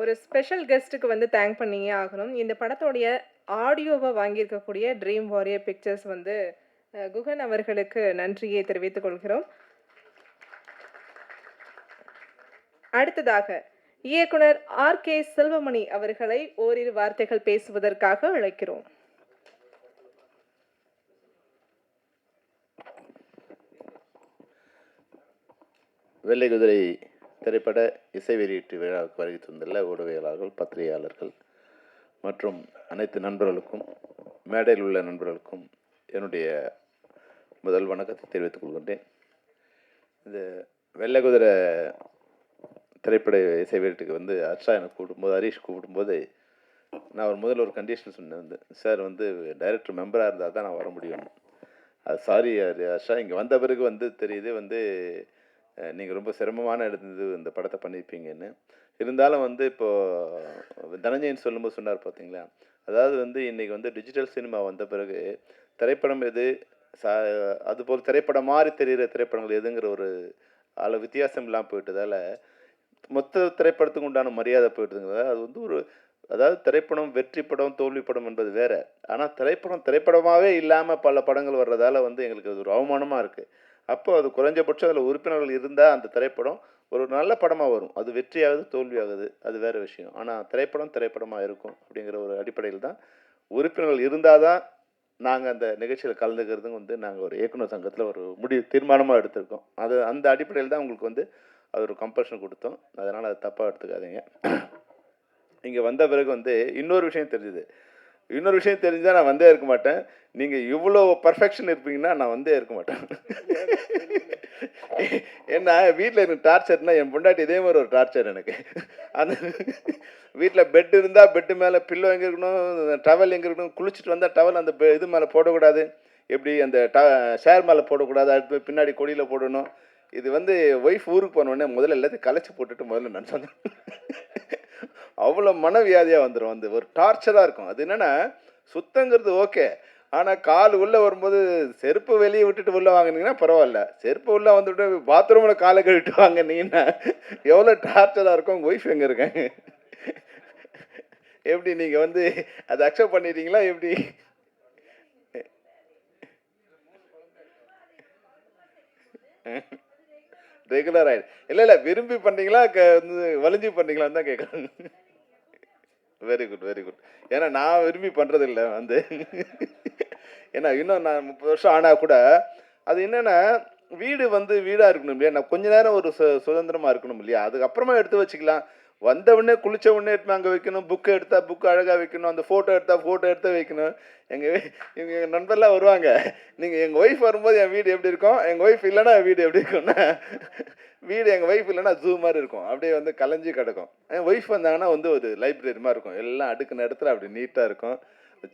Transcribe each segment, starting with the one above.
ஒரு ஸ்பெஷல் கெஸ்ட்டுக்கு வந்து தேங்க் பண்ணியே ஆகணும். இந்த படத்தோடைய ஆடியோவ வாங்கியிருக்கக்கூடிய ட்ரீம் வாரியர் பிக்சர்ஸ் வந்து குகன் அவர்களுக்கு நன்றியை தெரிவித்துக் கொள்கிறோம். அடுத்ததாக இயக்குனர் ஆர்.கே. செல்வமணி அவர்களை ஓரிரு வார்த்தைகள் பேசுவதற்காக அழைக்கிறோம். வெள்ளை குதிரை திரைப்பட இசை வெளியீட்டு விழாவுக்கு வருகை தந்துள்ள ஊடகவியலாளர்கள், பத்திரிகையாளர்கள் மற்றும் அனைத்து நண்பர்களுக்கும், மேடையில் உள்ள நண்பர்களுக்கும் என்னுடைய முதல் வணக்கத்தை தெரிவித்துக் கொள்கின்றேன். இந்த வெள்ளை குதிரை திரைப்பட இசை வெளியீட்டுக்கு வந்து ஹர்ஷா எனக்கு கூப்பிடும்போது, ஹரீஷ் கூப்பிடும்போது நான் முதல்ல ஒரு கண்டிஷன் சொன்னேன். வந்து சார் வந்து டைரக்டர் மெம்பராக இருந்தால் தான் நான் வர முடியும். அது சாரி ஹர்ஷா, இங்கே வந்த பிறகு வந்து தெரியுது வந்து நீங்கள் ரொம்ப சிரமமான இருந்தது இந்த படத்தை பண்ணியிருப்பீங்கன்னு. இருந்தாலும் வந்து இப்போது தனஞ்சயன் சொல்லும்போது சொன்னார் பார்த்தீங்களா, அதாவது வந்து இன்றைக்கி வந்து டிஜிட்டல் சினிமா வந்த பிறகு திரைப்படம் எது அதுபோல் திரைப்படம் மாதிரி தெரிகிற திரைப்படங்கள் எதுங்கிற ஒரு வித்தியாசம் இல்லாமல் போயிட்டதால் மொத்த திரைப்படத்துக்கு உண்டான மரியாதை போயிட்டுதுங்கிறதால அது வந்து ஒரு அதாவது திரைப்படம் வெற்றி படம் தோல்வி படம் என்பது வேற. ஆனால் திரைப்படமாகவே இல்லாமல் பல படங்கள் வர்றதால வந்து எங்களுக்கு அது ஒரு அவமானமாக இருக்குது. அப்போ அது குறைஞ்சபட்சம் அதில் உறுப்பினர்கள் இருந்தால் அந்த திரைப்படம் ஒரு நல்ல படமாக வரும். அது வெற்றியாகுது தோல்வியாகுது அது வேறு விஷயம். ஆனால் திரைப்படமாக இருக்கும் அப்படிங்கிற ஒரு அடிப்படையில் தான் உறுப்பினர்கள் இருந்தால் தான் நாங்கள் அந்த நிகழ்ச்சியில் கலந்துக்கிறதும் வந்து நாங்கள் ஒரு இயக்குனர் சங்கத்தில் ஒரு தீர்மானமாக எடுத்திருக்கோம். அந்த அடிப்படையில் தான் உங்களுக்கு வந்து அது ஒரு கம்பல்ஷன் கொடுத்தோம். அதனால் அது தப்பாக எடுத்துக்காதீங்க. இங்கே வந்த பிறகு வந்து இன்னொரு விஷயம் தெரிஞ்சுதான் நான் வந்தே இருக்க மாட்டேன். நீங்கள் இவ்வளோ பர்ஃபெக்ஷன் இருப்பீங்கன்னா நான் வந்தே இருக்க மாட்டேன். ஏன்னா வீட்டில் எனக்கு டார்ச்சர்னா என் பொண்டாட்டி இதே மாதிரி ஒரு டார்ச்சர் எனக்கு. அந்த வீட்டில் பெட் இருந்தால் பெட்டு மேலே பில்லோ எங்கே இருக்கணும், டவல் எங்கே இருக்கணும், குளிச்சுட்டு வந்தால் டவல் அந்த இது மேலே போடக்கூடாது, எப்படி அந்த ஷேர் மேலே போடக்கூடாது, அடுத்து பின்னாடி கொடியில் போடணும். இது வந்து ஒய்ஃப் ஊருக்கு போனோடனே முதல்ல எல்லாத்தையும் கலைச்சி போட்டுட்டு முதல்ல நான் சொன்னேன். அவ்வளோ மனவியாதியாக வந்துடும். வந்து ஒரு டார்ச்சராக இருக்கும். அது என்னென்னா சுத்தங்கிறது ஓகே, ஆனால் கால் உள்ளே வரும்போது செருப்பு வெளியே விட்டுட்டு உள்ளே வாங்கினீங்கன்னா பரவாயில்ல, செருப்பு உள்ளே வந்துவிட்டு பாத்ரூமில் காலை கழுவிட்டு வாங்கினீங்கன்னா எவ்வளோ டார்ச்சராக இருக்கும். உங்கள் ஒய்ஃப் எங்கே இருக்காங்க? எப்படி நீங்கள் வந்து அதை அக்செப்ட் பண்ணிட்டீங்களா எப்படி? ரெகுலர் ஆயிடு இல்லை விரும்பி பண்ணுறீங்களா வலிஞ்சு பண்ணுறீங்களான்னு தான் கேட்குறேன். Very good. ஏன்னா நான் விரும்பி பண்ணுறது இல்லை வந்து. ஏன்னா இன்னும் நான் 30 வருஷம் ஆனால் கூட அது என்னென்னா வீடு வந்து வீடாக இருக்கணும் இல்லையா, நான் கொஞ்ச நேரம் ஒரு சுதந்திரமாக இருக்கணும் இல்லையா, அதுக்கப்புறமா எடுத்து வச்சுக்கலாம். வந்த உடனே குளிச்ச உடனே எடுத்து அங்கே வைக்கணும், புக்கு எடுத்தால் புக்கு அழகாக வைக்கணும், அந்த ஃபோட்டோ எடுத்து வைக்கணும். எங்கள் நண்பர்லாம் வருவாங்க, நீங்கள் எங்கள் ஒய்ஃப் வரும்போது என் வீடு எப்படி இருக்கும், எங்கள் ஒய்ஃப் இல்லைன்னா என் வீடு எப்படி இருக்கும்னா, வீடு எங்கள் ஒய்ஃப் இல்லைன்னா ஜூ மாதிரி இருக்கும், அப்படியே வந்து கலைஞ்சி கிடக்கும். என் ஒய்ஃப் வந்தாங்கன்னா வந்து ஒரு லைப்ரரி மாதிரி இருக்கும், எல்லாம் அடுக்குன இடத்துல அப்படி நீட்டாக இருக்கும்,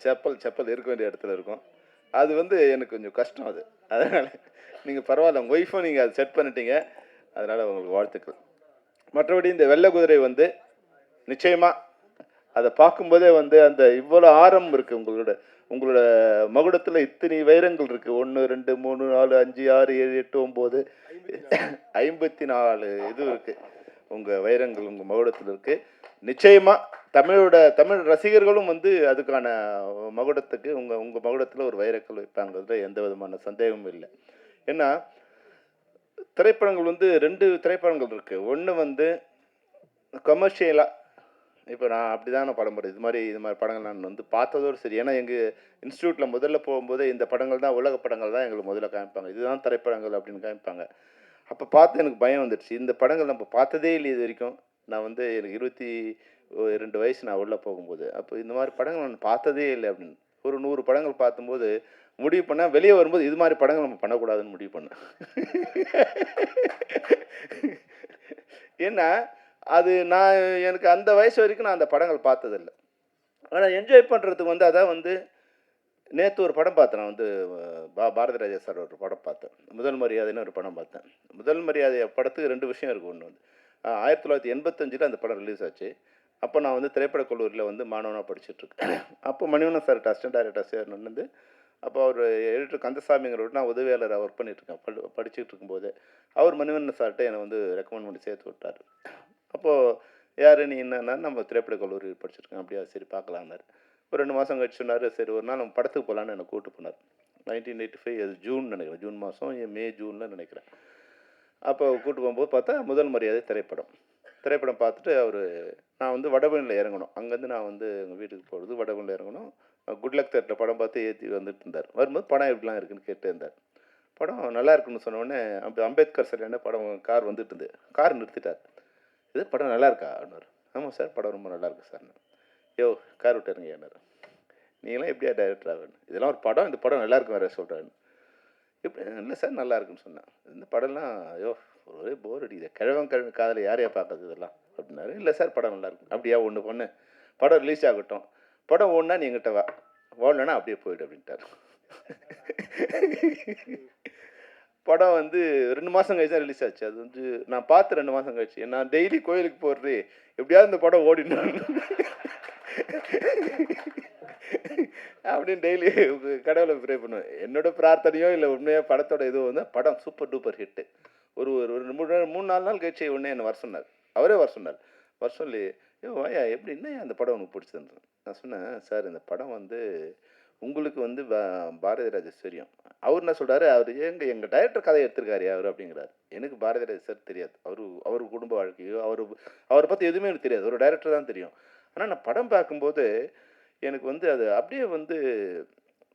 செப்பல் இருக்க வேண்டிய இடத்துல இருக்கும். அது வந்து எனக்கு கொஞ்சம் கஷ்டம் அது. அதனால் நீங்கள் பரவாயில்ல, உங்கள் ஒய்ஃபும் நீங்கள் அதை செட் பண்ணிட்டீங்க, அதனால் உங்களுக்கு வாழ்த்துக்கள். மற்றபடி இந்த வெள்ளை குதிரை வந்து நிச்சயமாக அதை பார்க்கும்போதே வந்து அந்த இவ்வளோ ஆரம் இருக்குது உங்களோட மகுடத்தில் இத்தனை வைரங்கள் இருக்குது. 1 2 3 4 5 6 7 8 9 54 இது இருக்குது. உங்கள் வைரங்கள் உங்கள் மகுடத்தில் இருக்குது. நிச்சயமாக தமிழ் ரசிகர்களும் வந்து அதுக்கான மகுடத்துக்கு உங்கள் மகுடத்தில் ஒரு வைரக்கல் வைப்பாங்கிறதுல எந்த விதமான சந்தேகமும் இல்லை. ஏன்னா திரைப்படங்கள் வந்து 2 திரைப்படங்கள் இருக்குது. ஒன்று வந்து கமர்ஷியலாக, இப்போ நான் அப்படி தான் படம் போடுறேன். இது மாதிரி படங்கள் நான் வந்து பார்த்ததோடு சரி. ஏன்னா எங்கள் இன்ஸ்டியூட்டில் முதல்ல போகும்போது இந்த படங்கள் தான் உலக படங்கள் தான் எங்களுக்கு முதல்ல காமிப்பாங்க, இதுதான் திரைப்படங்கள் அப்படின்னு காமிப்பாங்க. அப்போ பார்த்து எனக்கு பயம் வந்துடுச்சு, இந்த படங்கள் நம்ம பார்த்ததே இல்லை இது வரைக்கும். நான் வந்து எனக்கு 22 வயசு நான் உள்ளே போகும்போது, அப்போ இந்த மாதிரி படங்கள் நான் பார்த்ததே இல்லை அப்படின்னு. ஒரு 100 படங்கள் பார்க்கும்போது முடிவு பண்ணால் வெளியே வரும்போது இது மாதிரி படங்கள் நம்ம பண்ணக்கூடாதுன்னு முடிவு பண்ணேன். ஏன்னா அது எனக்கு அந்த வயசு வரைக்கும் நான் அந்த படங்கள் பார்த்ததில்லை. ஆனால் என்ஜாய் பண்ணுறதுக்கு வந்து அதான் வந்து நேற்று ஒரு படம் பார்த்தேன். நான் வந்து பாரதி ராஜா சார் ஒரு படம் பார்த்தேன், முதல் மரியாதைன்னு ஒரு படம் பார்த்தேன். முதல் மரியாதை படத்துக்கு 2 விஷயம் இருக்குது. ஒன்று வந்து 1985 அந்த படம் ரிலீஸ் ஆச்சு. அப்போ நான் வந்து திரைப்படக் கல்லூரியில் வந்து மாணவனாக படிச்சுட்ருக்கேன். அப்போ மணிவண்ணன் சார் அசிஸ்டன்ட் டைரக்டர் சேர்ந்து, அப்போ அவர் எடிட்டர் கந்தசாமிங்கிறவர், நான் உதவியாளராக ஒர்க் பண்ணிட்டுருக்கேன். படிச்சுட்டு இருக்கும்போது அவர் மணிவண்ணன் சார்கிட்ட என்னை வந்து ரெக்கமெண்ட் பண்ணி சேர்த்து விட்டார். அப்போது யார் நீ என்னன்னா, நம்ம திரைப்பட கல்லூரி படிச்சிருக்கேன். அப்படியா சரி பார்க்கலான்னாரு. ஒரு 2 மாதம் கழிச்சு சொன்னார், சரி ஒரு நாள் நம்ம படத்துக்கு போகலான்னு என்னை கூப்பிட்டு போனார். 1985 அது ஜூன் நினைக்கிறேன். ஜூன் மாதம் மே ஜூனில் நினைக்கிறேன். அப்போ கூப்பிட்டு போகும்போது பார்த்தா முதல் மரியாதை திரைப்படம். திரைப்படம் பார்த்துட்டு நான் வந்து வடபழனியில் இறங்கணும். அங்கேருந்து நான் வந்து எங்கள் வீட்டுக்கு போகிறது வடபழனியில் இறங்கணும். குட் லக் தேட்டரில் படம் பார்த்து ஏற்றி வந்துட்டு இருந்தார். வரும்போது படம் எப்படிலாம் இருக்குன்னு கேட்டே இருந்தார். படம் நல்லா இருக்குன்னு சொன்ன உடனே அம்பேத்கர் சிலையான படம் கார் வந்துட்டு இருந்தது. கார் நிறுத்திட்டார். இது படம் நல்லா இருக்கா அப்படின்னாரு. ஆமாம் சார் படம் ரொம்ப நல்லா இருக்கு சார். யோ கார் விட்டுருங்க ஏன்னாரு. நீங்களாம் எப்படியா டைரக்டர் ஆகணும், இதெல்லாம் ஒரு படம், இந்த படம் நல்லா இருக்கும் வேறு சொல்கிறாரு. எப்படி இல்லை சார் நல்லா இருக்குன்னு சொன்னேன். இந்த படம்லாம் ஐயோ ஒரே போர் அடிக்குது, கிழவன் காதில் யாரையா பார்க்குறது இதெல்லாம் அப்படின்னாரு. இல்லை சார் படம் நல்லா இருக்கும். அப்படியா ஒன்று பொண்ணு படம் ரிலீஸ் ஆகட்டும், படம் ஓடுனா நீ எங்கிட்ட வா, ஓடலன்னா அப்படியே போயிடு அப்படின்ட்டார். படம் வந்து 2 மாதம் கழிச்சு தான் ரிலீஸ் ஆச்சு. அது வந்து நான் பார்த்து 2 மாதம் கழிச்சு. நான் டெய்லி கோயிலுக்கு போகிறது எப்படியாவது இந்த படம் ஓடிடணும் அப்படின்னு டெய்லி கடவுளை ப்ரே பண்ணுவேன். என்னோட பிரார்த்தனையோ இல்லை உண்மையாக படத்தோட இதுவும் வந்து படம் சூப்பர் டூப்பர் ஹிட்டு. ஒரு ஒரு 3-4 நாள் கழிச்சு உடனே என்னை வர சொன்னார். அவரே வர சொன்னார். வர சொல்லி வாயா எப்படி என்ன அந்த படம் உனக்கு பிடிச்சதுன்னு நான் சொன்னேன். சார் இந்த படம் வந்து உங்களுக்கு வந்து பாரதி ராஜா தெரியும். அவர் என்ன சொல்கிறாரு, அவர் எங்கள் டைரக்டர் கதையை எடுத்திருக்காரு அவர் அப்படிங்கிறார். எனக்கு பாரதி ராஜா சார் தெரியாது. அவர் குடும்ப வாழ்க்கையோ அவரை பற்றி எதுவுமே எனக்கு தெரியாது. ஒரு டைரக்டர் தான் தெரியும். ஆனால் நான் படம் பார்க்கும்போது எனக்கு வந்து அது அப்படியே வந்து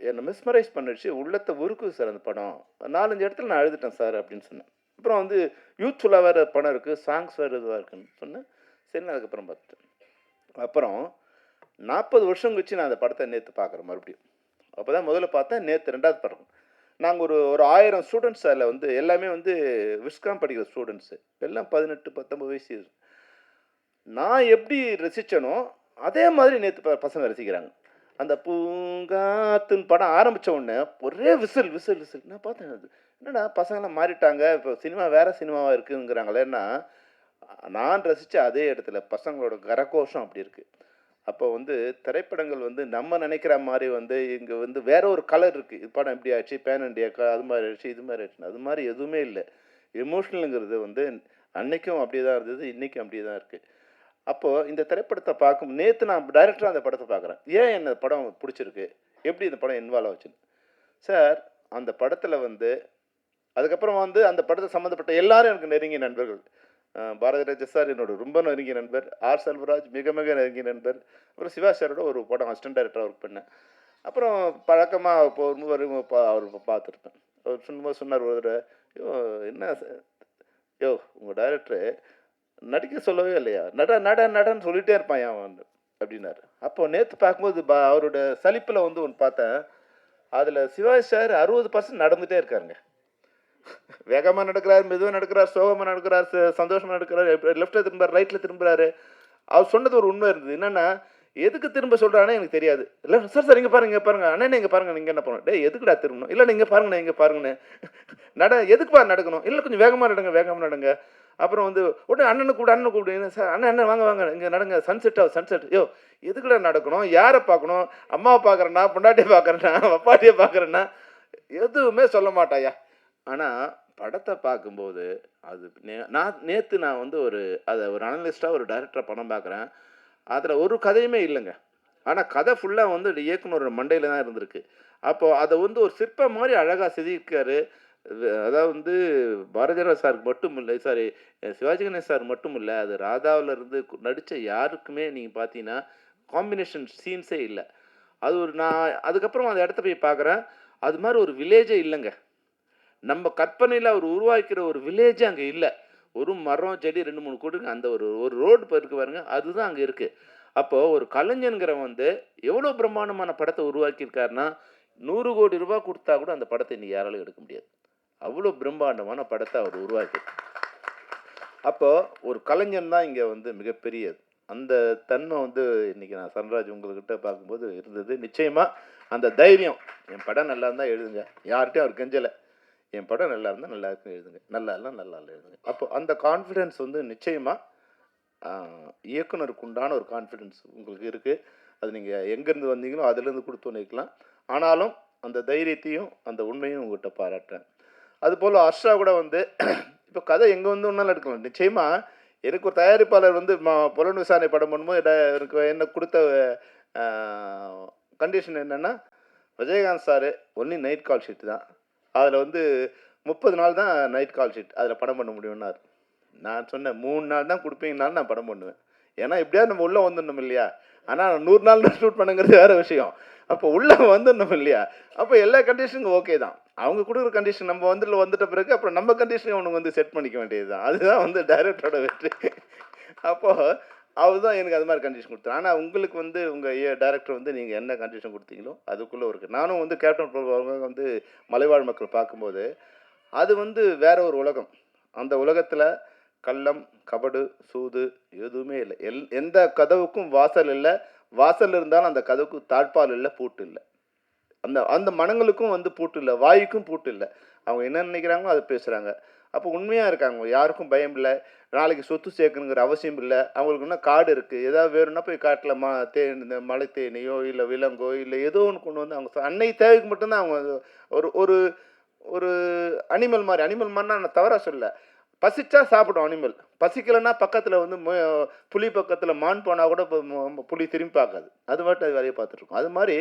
என்னை மிஸ்மரைஸ் பண்ணிடுச்சு. உள்ளத்தை உருக்குது சார் அந்த படம். 4-5 இடத்துல நான் அழுதுட்டேன் சார் அப்படின்னு சொன்னேன். அப்புறம் வந்து யூத்ஃபுல்லாக வேறு படம் இருக்குது, சாங்ஸ் வேறு இதுவாக இருக்குன்னு சொன்னேன். சரி நான் அதுக்கப்புறம் பார்த்துட்டேன். அப்புறம் 40 வருஷம் கழிச்சு நான் அந்த படத்தை நேற்று பார்க்குறேன் மறுபடியும். அப்போ தான் முதல்ல பார்த்தேன், நேற்று 2வது படம். நாங்கள் ஒரு 1000 ஸ்டூடெண்ட்ஸ் அதில் வந்து எல்லாமே வந்து விஸ்காம் படிக்கிற ஸ்டூடெண்ட்ஸு, எல்லாம் 18-19 வயசு. நான் எப்படி ரசித்தனோ அதே மாதிரி நேற்று பசங்க ரசிக்கிறாங்க. அந்த பூங்காத்துன்னு படம் ஆரம்பித்த உடனே ஒரே விசில் விசில் விசில். நான் பார்த்தேன், அது என்னடா பசங்களாம் மாறிட்டாங்க, இப்போ சினிமா வேறு சினிமாவாக இருக்குங்கிறாங்களேன்னா, நான் ரசித்த அதே இடத்துல பசங்களோட கரகோஷம் அப்படி இருக்குது. அப்போ வந்து திரைப்படங்கள் வந்து நம்ம நினைக்கிற மாதிரி வந்து இங்கே வந்து வேற ஒரு கலர் இருக்குது. இது படம் எப்படி ஆச்சு, பேன் இண்டியாக்கா, அது மாதிரி ஆச்சு, இது மாதிரி ஆச்சு. அது மாதிரி எதுவுமே இல்லை. எமோஷ்னலுங்கிறது வந்து அன்னைக்கும் அப்படியே தான் இருந்தது, இன்றைக்கும் அப்படியே தான் இருக்குது. அப்போது இந்த திரைப்படத்தை பார்க்கும் நேற்று நான் டைரக்டராக அந்த படத்தை பார்க்குறேன். ஏன் என்ன படம் பிடிச்சிருக்கு, எப்படி இந்த படம் இன்வால்வ் ஆச்சுன்னு. சார் அந்த படத்தில் வந்து அதுக்கப்புறம் வந்து அந்த படத்தை சம்மந்தப்பட்ட எல்லாரும் எனக்கு நெருங்கிய நண்பர்கள். பாரதி ராஜா சார் என்னோட ரொம்ப நெருங்கிய நண்பர். ஆர் செல்வராஜ் மிக மிக நெருங்கிய நண்பர். அப்புறம் சிவா சாரோட ஒரு படம் அசிஸ்டன்ட் டைரக்டராக ஒர்க் பண்ணேன். அப்புறம் பழக்கமாக போகும்போது அவர் பார்த்துருப்பேன். அவர் சொல்லும்போது சொன்னார் ஒரு தடவை, என்ன யோ உங்கள் டைரக்டரு நடிக்க சொல்லவே இல்லையா, நடன்னு சொல்லிகிட்டே இருப்பான் அவன் அப்படின்னாரு. அப்போ நேற்று பார்க்கும்போது அவரோட சலிப்பில் வந்து ஒன்று பார்த்தேன். அதில் சிவாஜி சார் 60% நடந்துகிட்டே இருக்காருங்க. வேகமாக நடக்கிறார், மெதுவாக நடக்கிறார், சோகமாக நடக்கிறார், சந்தோஷமாக நடக்கிறார், லெஃப்ட்டில் திரும்புறாரு, ரைட்டில் திரும்புறாரு. அவர் சொன்னது ஒரு உண்மை இருந்தது. என்னென்னா, எதுக்கு திரும்ப சொல்கிறானே எனக்கு தெரியாது. இல்லை சார் இங்கே பாருங்க அண்ணன் இங்கே பாருங்க, நீங்கள் என்ன பண்ணணும், எதுக்குடா திரும்பணும், இல்லை நீங்கள் பாருங்கண்ணே இங்கே பாருங்கண்ணே, எதுக்குப்பா நடக்கணும், இல்லை கொஞ்சம் வேகமாக நடங்க. அப்புறம் வந்து உடனே அண்ணனை கூப்பிடு சார், அண்ணன் வாங்க இங்கே நடங்க, சன்செட். எதுக்குடா நடக்கணும், யாரை பார்க்கணும், அம்மாவை பார்க்குறேன்னா, பொண்டாட்டியை பார்க்குறேன்னா, அப்பாட்டியை பார்க்குறேன்னா, எதுவுமே சொல்ல மாட்டாயா. ஆனால் படத்தை பார்க்கும்போது அது நேற்று நான் வந்து ஒரு அனலிஸ்ட்டாக ஒரு டைரக்டராக படம் பார்க்குறேன். அதில் ஒரு கதையுமே இல்லைங்க. ஆனால் கதை ஃபுல்லாக வந்து இயக்குனரோட மண்டையில் தான் இருந்திருக்கு. அப்போது அதை வந்து ஒரு சிற்பம் மாதிரி அழகாக செதுக்கிருக்காரு. அதாவது வந்து பாரதிராஜா சாருக்கு மட்டும் இல்லை, சிவாஜி கணேசன் சார் மட்டும் இல்லை, அது ராதாவிலேருந்து நடித்த யாருக்குமே நீங்கள் பார்த்தீங்கன்னா காம்பினேஷன் சீன்ஸே இல்லை. அது நான் அதுக்கப்புறம் அந்த இடத்த போய் பார்க்குறேன். அது மாதிரி ஒரு வில்லேஜே இல்லைங்க. நம்ம கற்பனையில் அவர் உருவாக்கிற ஒரு வில்லேஜே அங்கே இல்லை. ஒரு மரம் செடி 2-3 கூட்டுங்க, அந்த ஒரு ரோடு இருக்கு பாருங்க, அதுதான் அங்கே இருக்குது. அப்போது ஒரு கலைஞனுங்கிறவன் வந்து எவ்வளோ பிரம்மாண்டமான படத்தை உருவாக்கியிருக்காருன்னா, 100 கோடி ரூபாய் கொடுத்தா கூட அந்த படத்தை இன்னைக்கு யாராலும் எடுக்க முடியாது. அவ்வளோ பிரம்மாண்டமான படத்தை அவர் உருவாக்கி. அப்போது ஒரு கலைஞன் தான் இங்கே வந்து மிகப்பெரிய அந்த தன்மை வந்து இன்றைக்கி நான் சன்ராஜ் உங்கள்கிட்ட பார்க்கும்போது இருந்தது. நிச்சயமாக அந்த தைரியம், என் படம் நல்லா இருந்தால் எழுதுங்க, யார்கிட்டையும் அவர் கெஞ்சலை, என் படம் நல்லா இருந்தால் நல்லா இருக்குன்னு எழுதுங்க, நல்லா இல்லை எழுதுங்க. அப்போ அந்த கான்ஃபிடென்ஸ் வந்து நிச்சயமாக இயக்குனருக்கு உண்டான ஒரு கான்ஃபிடென்ஸ் உங்களுக்கு இருக்குது. அது நீங்கள் எங்கேருந்து வந்தீங்களோ அதுலேருந்து கொடுத்து நிற்கலாம். ஆனாலும் அந்த தைரியத்தையும் அந்த உண்மையும் உங்கள்கிட்ட பாராட்டுறேன். அதுபோல் ஹர்ஷா கூட வந்து இப்போ கதை எங்கே வந்து ஒன்றாலும் எடுக்கலாம். நிச்சயமாக எனக்கு ஒரு தயாரிப்பாளர் வந்து புலன் விசாரணை படம் பண்ணும்போது எனக்கு என்ன கொடுத்த கண்டிஷன் என்னென்னா, Vijayakanth sir only night call sheet தான். அதில் வந்து 30 நாள் தான் நைட் கால் ஷீட் அதில் படம் பண்ண முடியும்னாரு. நான் சொன்னேன் 3 நாள் தான் கொடுப்பீங்கனாலும் நான் படம் பண்ணுவேன். ஏன்னா எப்படியாவது நம்ம உள்ளே வந்துடணும் இல்லையா? ஆனால் 100 நாள் ஷூட் பண்ணுங்கிறது வேறு விஷயம். அப்போ உள்ளே வந்துடணும் இல்லையா? அப்போ எல்லா கண்டிஷனும் ஓகே தான். அவங்க கொடுக்குற கண்டிஷன் நம்ம வந்துட்ட பிறகு அப்புறம் நம்ம கண்டிஷனையும் அவனுக்கு வந்து செட் பண்ணிக்க வேண்டியது தான். அதுதான் வந்து டைரக்டரோட வெற்றி. அப்போது அவர் தான் எனக்கு அது மாதிரி கண்டிஷன் கொடுத்தாரு. ஆனால் உங்களுக்கு வந்து உங்கள் டைரக்டர் வந்து நீங்கள் என்ன கண்டிஷன் கொடுத்தீங்களோ அதுக்குள்ளே இருக்குது. நானும் வந்து கேப்டன் அவங்க வந்து மலைவாழ் மக்கள் பார்க்கும்போது அது வந்து வேற ஒரு உலகம். அந்த உலகத்தில் கள்ளம், கபடு, சூது எதுவுமே இல்லை. எந்த கதவுக்கும் வாசல் இல்லை. வாசல் இருந்தாலும் அந்த கதவுக்கு தாழ்பால் இல்லை, பூட்டு இல்லை. அந்த அந்த மனங்களுக்கும் வந்து பூட்டு இல்லை, வாய்க்கும் பூட்டு இல்லை. அவங்க என்ன நினைக்கிறாங்களோ அதை பேசுகிறாங்க. அப்போ உண்மையாக இருக்காங்க. யாருக்கும் பயம் இல்லை. நாளைக்கு சொத்து சேர்க்கணுங்கிற அவசியம் இல்லை. அவங்களுக்கு இன்னும் காடு இருக்குது. ஏதாவது வேணும்னா போய் காட்டில் இந்த மலை தேனியோ இல்லை விலங்கோ இல்லை ஏதோ ஒன்று கொண்டு வந்து அவங்க அன்னைக்கு தேவைக்கு மட்டும்தான் அவங்க ஒரு ஒரு ஒரு அனிமல் மாதிரினா நான் தவறாக சொல்ல. பசிச்சா சாப்பிடும் அனிமல். பசிக்கலைன்னா பக்கத்தில் வந்து புலி பக்கத்தில் மான் போனால் கூட புலி திரும்பி பார்க்காது. அது மட்டும் அது வேலையை பார்த்துட்ருக்கோம். அது மாதிரி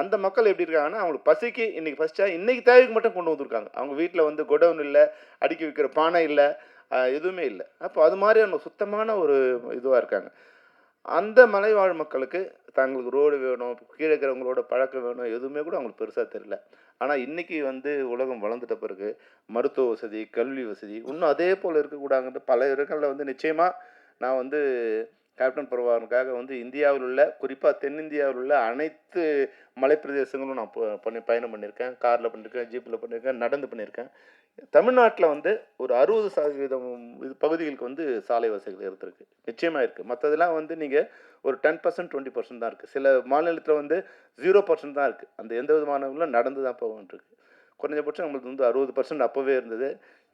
அந்த மக்கள் எப்படி இருக்காங்கன்னா, அவங்களுக்கு பசிக்கு இன்றைக்கி பசிச்சா இன்றைக்கி தேவைக்கு மட்டும் கொண்டு வந்துருக்காங்க. அவங்க வீட்டில் வந்து குடவுன் இல்லை, அடுக்கி வைக்கிற பானை இல்லை, எதுவுமே இல்லை. அப்போ அது மாதிரி அவங்க சுத்தமான ஒரு இதுவாக இருக்காங்க. அந்த மலைவாழ் மக்களுக்கு தங்களுக்கு ரோடு வேணும், கீழே இருக்கிறவங்களோட பழக்கம் வேணும், எதுவுமே கூட அவங்களுக்கு பெருசாக தெரியல. ஆனால் இன்றைக்கி வந்து உலகம் வளர்ந்துட்ட பிறகு மருத்துவ வசதி, கல்வி வசதி இன்னும் அதே போல் இருக்கக்கூடாதுன்ட்டு பல இடங்களில் வந்து நிச்சயமாக நான் வந்து கேப்டன் பிரபாகரனுக்காக வந்து இந்தியாவில் உள்ள குறிப்பாக தென்னிந்தியாவில் உள்ள அனைத்து மலைப்பிரதேசங்களும் நான் பயணம் பண்ணியிருக்கேன். காரில் பண்ணியிருக்கேன், ஜீப்பில் பண்ணியிருக்கேன், நடந்து பண்ணியிருக்கேன். தமிழ்நாட்டில் வந்து ஒரு 60% இது பகுதிகளுக்கு வந்து சாலை வசதிகள் இருந்திருக்கு. நிச்சயமாக இருக்குது. மற்றதெல்லாம் வந்து நீங்கள் ஒரு 10% 20% தான் இருக்குது. சில மாநிலத்தில் வந்து 0% தான் இருக்குது. அந்த எந்த விதமானவங்களும் நடந்து தான் போகன்றிருக்கு. குறைஞ்சபட்சம் நம்மளுக்கு வந்து 60% அப்போவே இருந்தது.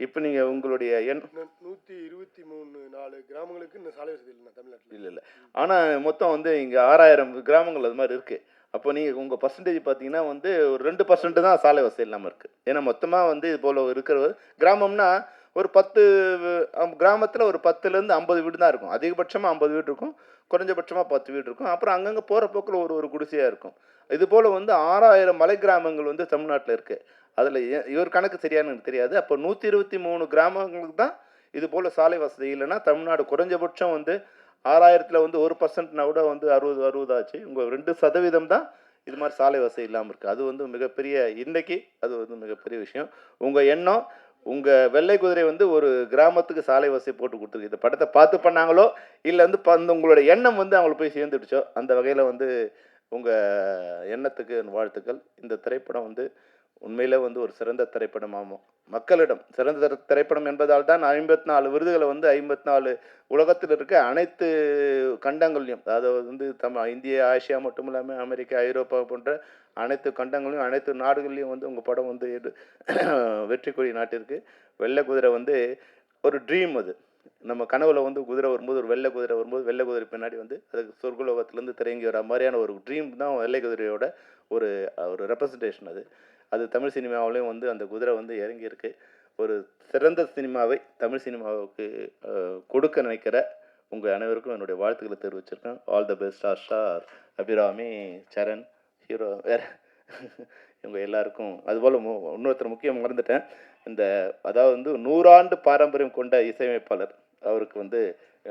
இப்போ நீங்கள் உங்களுடைய 123 கிராமங்களுக்கு இந்த சாலை வசதி இல்லை தமிழ்நாட்டில். இல்லை. ஆனால் மொத்தம் வந்து இங்கே 6000 கிராமங்கள் அது மாதிரி இருக்குது. அப்போ நீங்கள் உங்கள் பர்சன்டேஜ் பார்த்தீங்கன்னா வந்து ஒரு 2% தான் சாலை வசதி இல்லாமல் இருக்குது. ஏன்னா மொத்தமாக வந்து இது போல் இருக்கிற கிராமம்னா ஒரு 10 கிராமத்தில் ஒரு 10லேருந்து 50 வீடு தான் இருக்கும். அதிகபட்சமாக 50 வீடு இருக்கும், குறைஞ்சபட்சமாக 10 வீடு இருக்கும். அப்புறம் அங்கங்கே போகிற போக்கில் ஒரு குடிசையாக இருக்கும். இது போல் வந்து 6000 மலை கிராமங்கள் வந்து தமிழ்நாட்டில் இருக்குது. அதில் இவர் கணக்கு சரியானு எனக்கு தெரியாது. அப்போ 123 கிராமங்களுக்கு தான் இது போல் சாலை வசதி இல்லைன்னா தமிழ்நாடு குறைஞ்சபட்சம் வந்து 6000ல் வந்து 1%னா கூட வந்து 60 ஆச்சு. உங்கள் 2% தான் இது மாதிரி சாலை வசதி இல்லாமல் இருக்குது. அது வந்து மிகப்பெரிய இன்றைக்கி அது வந்து மிகப்பெரிய விஷயம். உங்கள் எண்ணம் உங்கள் வெள்ளை குதிரை வந்து ஒரு கிராமத்துக்கு சாலை வசதி போட்டு கொடுத்துருக்கு. இந்த படத்தை பார்த்து பண்ணாங்களோ இல்லை வந்து உங்களோட எண்ணம் வந்து அவங்களுக்கு போய் சேர்ந்துடுச்சோ அந்த வகையில் வந்து உங்கள் எண்ணத்துக்கு வாழ்த்துக்கள். இந்த திரைப்படம் வந்து உண்மையிலே வந்து ஒரு சிறந்த திரைப்படமாகும். மக்களிடம் சிறந்த திரைப்படம் என்பதால் தான் 54 விருதுகளை வந்து 54 உலகத்தில் இருக்க அனைத்து கண்டங்கள்லையும், அதாவது வந்து இந்தியா, ஆசியா மட்டும் இல்லாமல் அமெரிக்கா, ஐரோப்பா போன்ற அனைத்து கண்டங்களையும் அனைத்து நாடுகள்லையும் வந்து உங்கள் படம் வந்து வெற்றி கொடி நாட்டிற்கு. வெள்ளை குதிரை வந்து ஒரு ட்ரீம். அது நம்ம கனவுல வந்து குதிரை வரும்போது ஒரு வெள்ளை குதிரை வரும்போது வெள்ளை குதிரை பின்னாடி வந்து அதுக்கு சொர்க்கலோகத்திலேருந்து திறங்கி வர மாதிரியான ஒரு ட்ரீம் தான் வெள்ளை குதிரையோட ஒரு ஒரு ரெப்ரசன்டேஷன். அது தமிழ் சினிமாவிலையும் வந்து அந்த குதிரை வந்து இறங்கியிருக்கு. ஒரு சிறந்த சினிமாவை தமிழ் சினிமாவுக்கு கொடுக்க நினைக்கிற உங்கள் அனைவருக்கும் என்னுடைய வாழ்த்துக்களை தெரிவிச்சிருக்கேன். All the best star Abirami, Saran, hero வேறு இவங்க எல்லாருக்கும். அதுபோல் இன்னொருத்தர் முக்கியம் மறந்துட்டேன். அதாவது வந்து 100 ஆண்டு பாரம்பரியம் கொண்ட இசையமைப்பாளர் அவருக்கு வந்து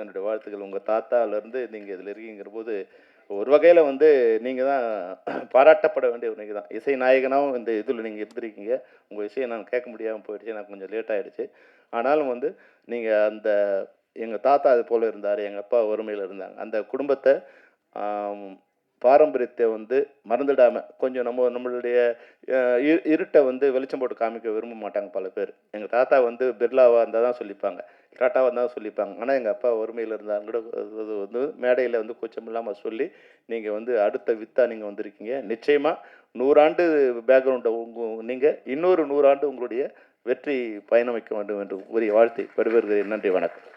என்னுடைய வாழ்த்துக்கள். உங்கள் தாத்தாவிலேருந்து நீங்கள் இதில் இருக்கீங்கிற போது ஒரு வகையில் வந்து நீங்கள் தான் பாராட்டப்பட வேண்டிய நீங்கள் தான் இசை நாயகனாகவும் இந்த இதில் நீங்கள் இருந்திருக்கீங்க. உங்கள் இசையை நான் கேட்க முடியாமல் போயிடுச்சு, எனக்கு கொஞ்சம் லேட் ஆகிடுச்சு. ஆனாலும் வந்து நீங்கள் எங்கள் தாத்தா அது போல் இருந்தார், எங்கள் அப்பா வறுமையில் இருந்தாங்க. அந்த குடும்பத்தை பாரம்பரியத்தை வந்து மறந்துடாமல் கொஞ்சம் நம்மளுடைய இருட்டை வந்து வெளிச்சம் போட்டு காமிக்க விரும்ப மாட்டாங்க பல பேர். எங்கள் தாத்தா வந்து பிர்லாவாக இருந்தால் தான் சொல்லிப்பாங்க, டாட்டாவாக இருந்தால் தான் சொல்லிப்பாங்க. ஆனால் எங்கள் அப்பா வறுமையில் இருந்தாங்க கூட அது வந்து மேடையில் வந்து கூச்சம் இல்லாமல் சொல்லி நீங்கள் வந்து அடுத்த வித்தாக நீங்கள் வந்திருக்கீங்க. நிச்சயமாக 100 ஆண்டு பேக்ரவுண்டை நீங்கள் இன்னொரு 100 ஆண்டு உங்களுடைய வெற்றி பயணம் வைக்க வேண்டும் என்று கூறிய வாழ்த்தை பெறுவீர்கள். நன்றி, வணக்கம்.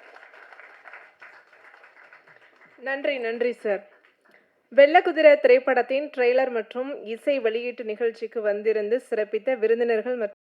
நன்றி சார். வெள்ளை குதிரை திரைப்படத்தின் ட்ரெய்லர் மற்றும் இசை வெளியீட்டு நிகழ்ச்சிக்கு வந்திருந்து சிறப்பித்த விருந்தினர்கள் மற்றும்